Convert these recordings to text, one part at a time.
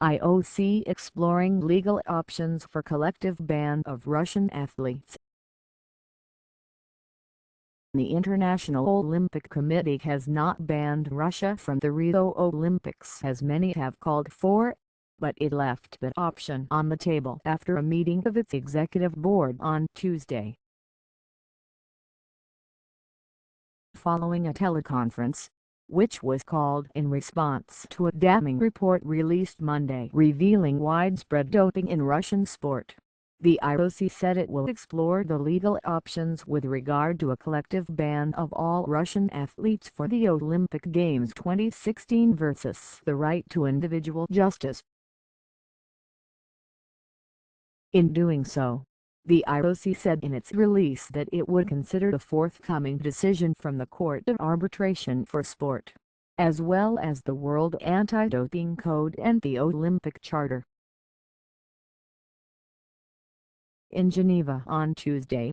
IOC exploring legal options for collective ban of Russian athletes. The International Olympic Committee has not banned Russia from the Rio Olympics as many have called for, but it left that option on the table after a meeting of its executive board on Tuesday. Following a teleconference, which was called in response to a damning report released Monday revealing widespread doping in Russian sport, the IOC said it will explore the legal options with regard to a collective ban of all Russian athletes for the Olympic Games 2016 versus the right to individual justice. In doing so, the IOC said in its release that it would consider the forthcoming decision from the Court of Arbitration for Sport, as well as the World Anti-Doping Code and the Olympic Charter. In Geneva on Tuesday,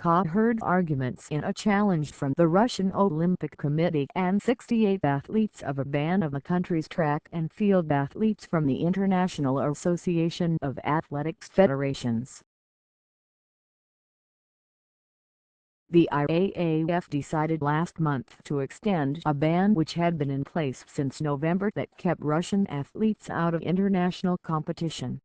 CA heard arguments in a challenge from the Russian Olympic Committee and 68 athletes of a ban of the country's track and field athletes from the International Association of Athletics Federations. The IAAF decided last month to extend a ban which had been in place since November that kept Russian athletes out of international competition.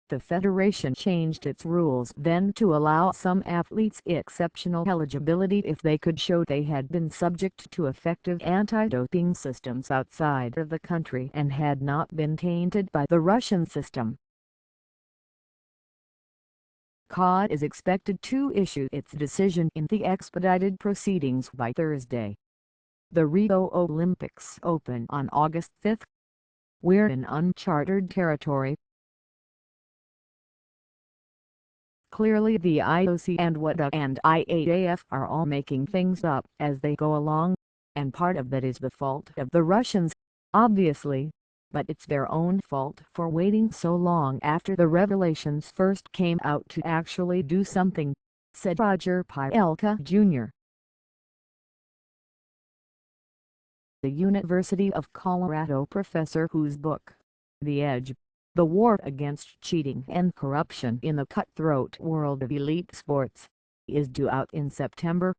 The federation changed its rules then to allow some athletes exceptional eligibility if they could show they had been subject to effective anti-doping systems outside of the country and had not been tainted by the Russian system. CA is expected to issue its decision in the expedited proceedings by Thursday. The Rio Olympics open on August 5. We're in uncharted territory. Clearly the IOC and WADA and IAAF are all making things up as they go along, and part of that is the fault of the Russians, obviously, but it's their own fault for waiting so long after the revelations first came out to actually do something, said Roger Pielka Jr., the University of Colorado professor whose book, The Edge: The War Against Cheating and Corruption in the Cutthroat World of Elite Sports, is due out in September.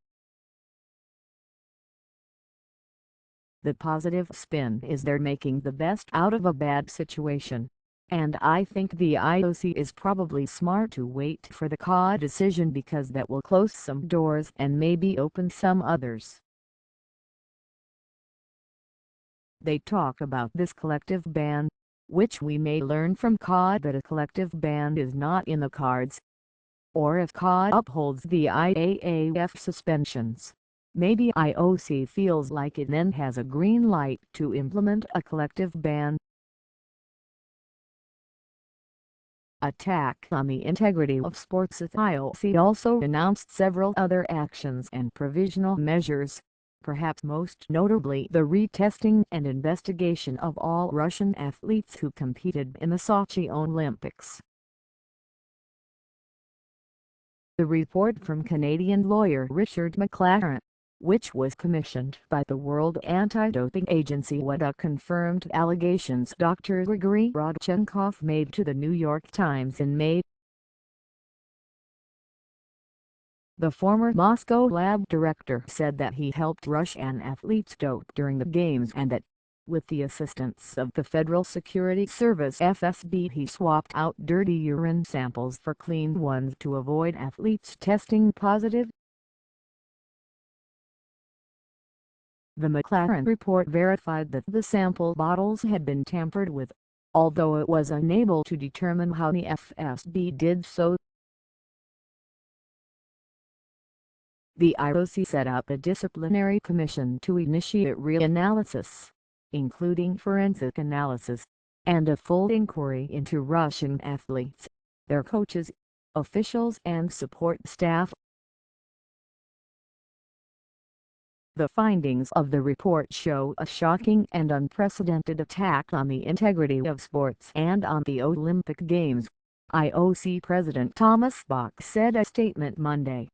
The positive spin is they're making the best out of a bad situation, and I think the IOC is probably smart to wait for the CA decision because that will close some doors and maybe open some others. They talk about this collective ban, which we may learn from CA that a collective ban is not in the cards. Or if CA upholds the IAAF suspensions, maybe IOC feels like it then has a green light to implement a collective ban. Attack on the integrity of sports. The IOC also announced several other actions and provisional measures, perhaps most notably the retesting and investigation of all Russian athletes who competed in the Sochi Olympics. The report from Canadian lawyer Richard McLaren, which was commissioned by the World Anti-Doping Agency WADA, confirmed allegations Dr. Grigory Rodchenkov made to the New York Times in May. The former Moscow lab director said that he helped Russian athletes dope during the games and that, with the assistance of the Federal Security Service (FSB), he swapped out dirty urine samples for clean ones to avoid athletes testing positive. The McLaren report verified that the sample bottles had been tampered with, although it was unable to determine how the FSB did so. The IOC set up a disciplinary commission to initiate reanalysis, including forensic analysis, and a full inquiry into Russian athletes, their coaches, officials and support staff. The findings of the report show a shocking and unprecedented attack on the integrity of sports and on the Olympic Games, IOC President Thomas Bach said in a statement Monday.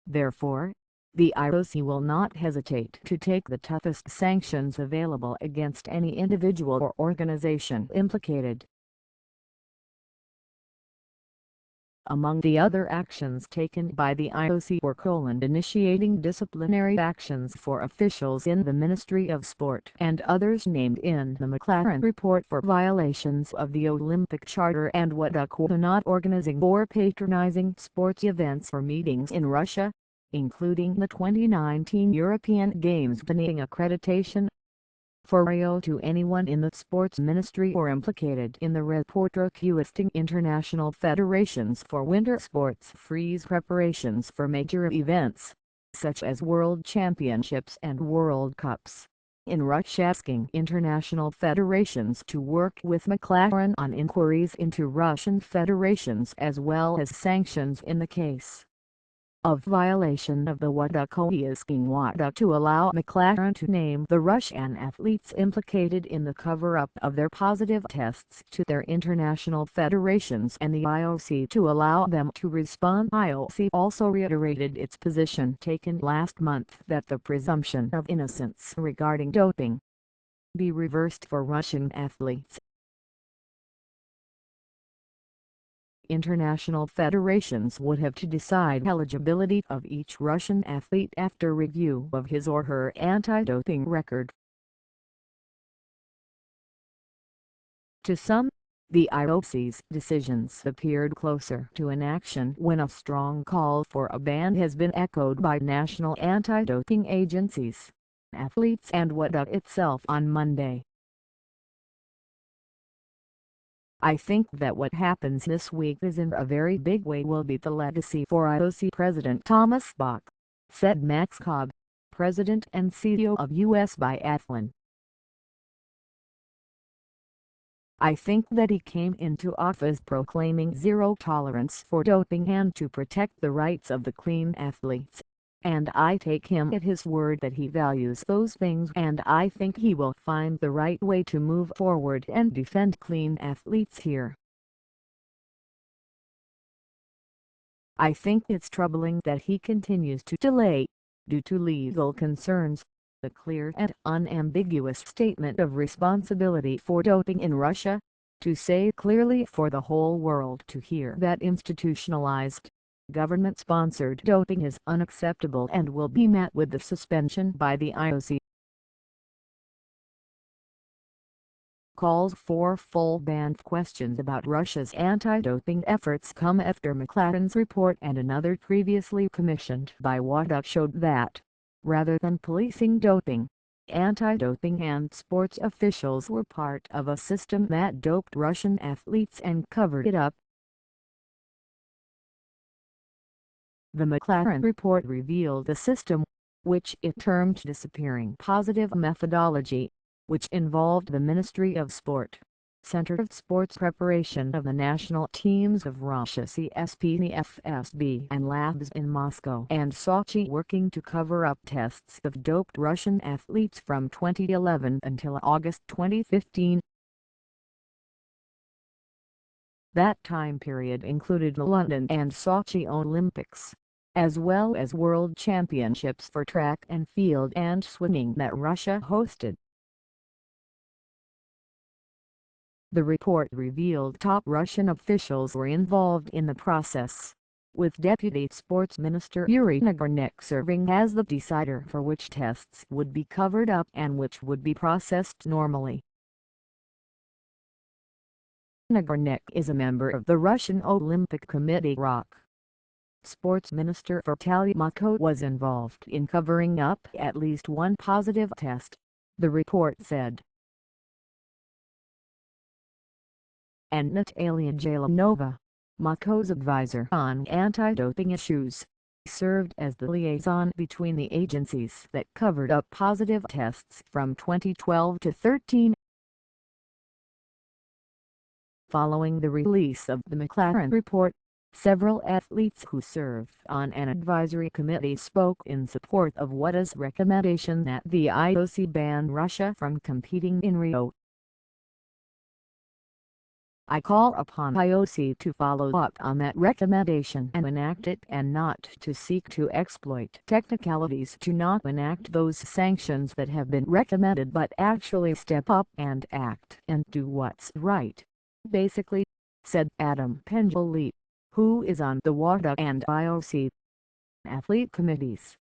Therefore, the IOC will not hesitate to take the toughest sanctions available against any individual or organization implicated. Among the other actions taken by the IOC were initiating disciplinary actions for officials in the Ministry of Sport and others named in the McLaren report for violations of the Olympic Charter and not organizing or patronizing sports events or meetings in Russia, including the 2019 European Games denying accreditation for to anyone in the sports ministry or implicated in the report requesting international federations for winter sports freeze preparations for major events, such as World Championships and World Cups, in Russia asking international federations to work with McLaren on inquiries into Russian federations as well as sanctions in the case of violation of the WADA asking WADA to allow McLaren to name the Russian athletes implicated in the cover-up of their positive tests to their international federations and the IOC to allow them to respond. IOC also reiterated its position taken last month that the presumption of innocence regarding doping be reversed for Russian athletes. International federations would have to decide eligibility of each Russian athlete after review of his or her anti-doping record. To some, the IOC's decisions appeared closer to an action when a strong call for a ban has been echoed by national anti-doping agencies, athletes and WADA itself on Monday. "I think that what happens this week is in a very big way will be the legacy for IOC President Thomas Bach," said Max Cobb, President and CEO of U.S. Biathlon. "I think that he came into office proclaiming zero tolerance for doping and to protect the rights of the clean athletes. And I take him at his word that he values those things and I think he will find the right way to move forward and defend clean athletes here. I think it's troubling that he continues to delay, due to legal concerns, the clear and unambiguous statement of responsibility for doping in Russia, to say clearly for the whole world to hear that institutionalized, government-sponsored doping is unacceptable and will be met with the suspension by the IOC." Calls for full ban. Questions about Russia's anti-doping efforts come after McLaren's report and another previously commissioned by WADA showed that, rather than policing doping, anti-doping and sports officials were part of a system that doped Russian athletes and covered it up. The McLaren report revealed the system, which it termed disappearing positive methodology, which involved the Ministry of Sport, Center of Sports Preparation of the national teams of Russia CSP and FSB and labs in Moscow and Sochi working to cover up tests of doped Russian athletes from 2011 until August 2015. That time period included the London and Sochi Olympics, as well as World Championships for track and field and swimming that Russia hosted. The report revealed top Russian officials were involved in the process, with Deputy Sports Minister Yuri Nagornyk serving as the decider for which tests would be covered up and which would be processed normally. Nagornyk is a member of the Russian Olympic Committee. Sports Minister Vitaly Klitschko was involved in covering up at least one positive test, the report said. And Natalia Jelenova, Klitschko's advisor on anti-doping issues, served as the liaison between the agencies that covered up positive tests from 2012 to 13. Following the release of the McLaren report, several athletes who serve on an advisory committee spoke in support of WADA's recommendation that the IOC ban Russia from competing in Rio. I call upon IOC to follow up on that recommendation and enact it, and not to seek to exploit technicalities to not enact those sanctions that have been recommended, but actually step up and act and do what's right. Basically, said Adam Pendley, who is on the WADA and IOC athlete committees.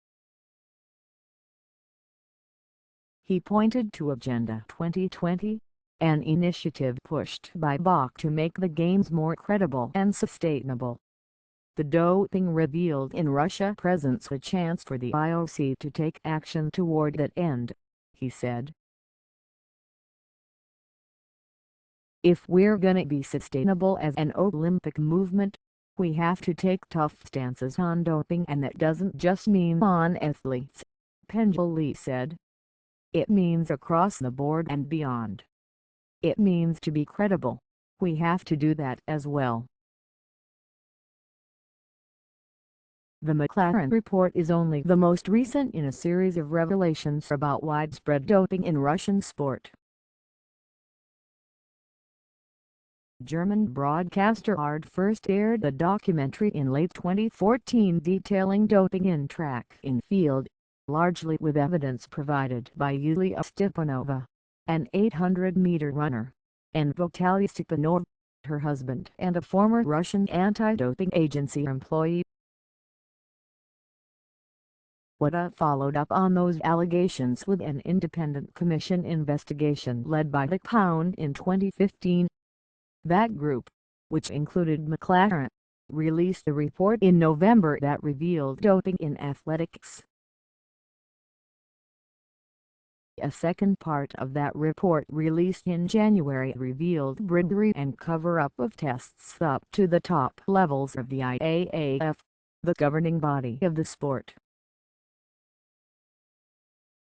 He pointed to Agenda 2020, an initiative pushed by BOC to make the Games more credible and sustainable. The doping revealed in Russia presents a chance for the IOC to take action toward that end, he said. If we're gonna be sustainable as an Olympic movement, we have to take tough stances on doping, and that doesn't just mean on athletes, Pendley said. It means across the board and beyond. It means to be credible. We have to do that as well. The McLaren report is only the most recent in a series of revelations about widespread doping in Russian sport. German broadcaster ARD first aired the documentary in late 2014 detailing doping in track and field, largely with evidence provided by Yulia Stepanova, an 800-meter runner, and Vitaly Stepanov, her husband and a former Russian anti-doping agency employee. WADA followed up on those allegations with an independent commission investigation led by the Pound in 2015. That group, which included McLaren, released a report in November that revealed doping in athletics. A second part of that report, released in January, revealed bribery and cover-up of tests up to the top levels of the IAAF, the governing body of the sport.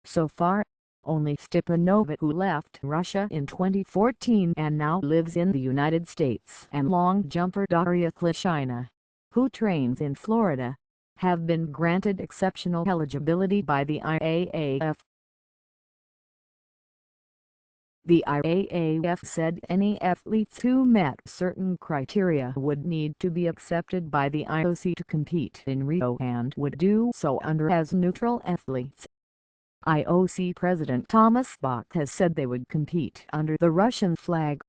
So far, only Stepanova, who left Russia in 2014 and now lives in the United States, and long jumper Daria Klishina, who trains in Florida, have been granted exceptional eligibility by the IAAF. The IAAF said any athletes who met certain criteria would need to be accepted by the IOC to compete in Rio, and would do so under as neutral athletes. IOC President Thomas Bach has said they would compete under the Russian flag.